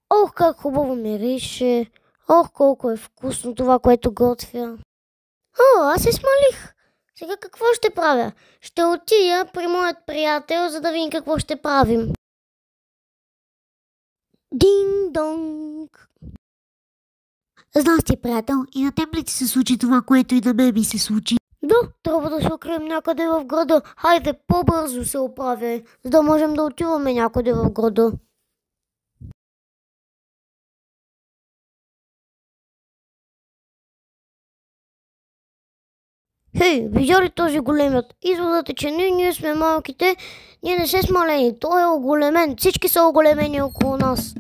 Ох, как хубаво мирише! Ох, колко е вкусно това, което готвя! Аз се смалих! Сега какво ще правя? Ще отида при моят приятел, за да видим какво ще правим. Динг-донг! Здрасти, приятел. И на теб ли ти се случи това, което и на мен ми се случи? Да, трябва да се укрием някъде в града. Хайде, по-бързо се оправя, за да можем да отиваме някъде в града. Хей, видя ли този големият? Изводът е, че ние сме малките, ние не се смалени. Той е оголемен, всички са оголемени около нас.